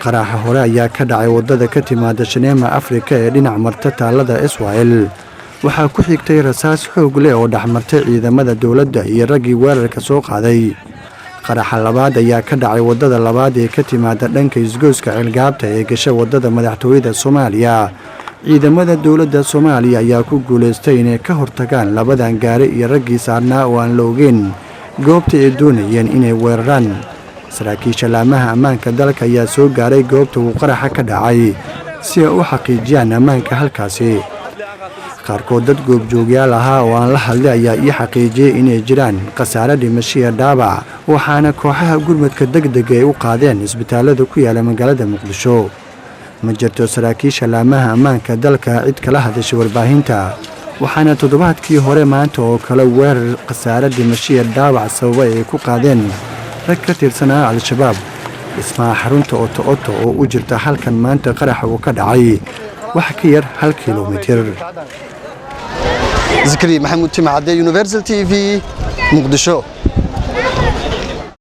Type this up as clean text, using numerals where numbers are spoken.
qaraxa hore ayaa ka dhacay wadada ka timaada Shineema Afrika ee dhinac marta taalada Israel waxaa ku xigtay rasaas xoog leh oo dhaxmartay ciidamada dawladda iyo raggii weerarka soo qaaday qaraxa labaad ayaa ka dhacay wadada labaad ee ka timaada dhanka isgoyska Ceelgaabta ee gasha wadada madaxtooyada Soomaaliya ciidamada dawladda Soomaaliya ayaa ku guuleystay inay ka hortagaan labadan gaari iyo raggii saarnaa oo aan la ogeyn goobta ay doonayeen inay weeraraan saraakiisha laamaha ammaanka dalka ayaa soo gaaray goobta uu qaraxa ka dhacay si ay u xaqiijiyaan ammaanka halkaasi qaarkood dad goobjoogyaal ahaa oo aan la hadlay ayaa ii xaqiijiyay inay jiraan khasaare dhimasho iyo dhaawac waxaana kooxaha gurmadka degdega ay u qaadeen isbitaalada ku yaala magaalada Muqdisho ma jirto saraakiisha laamaha ammaanka dalka cid kala hadashay warbaahinta waxaana toddobaadkii hore maanta oo kale weerar khasaare dhimasho iyo dhaawac sababay ay ku qaadeen rag ka tirsanaa al-shabaab dhismaha xarunta Oto oo u jirta halkan maanta qaraxa uu ka dhacay wax ka yar 1 kiiloomitir زكريا محمود تيمعدي يونيفرسال تي في مقدشو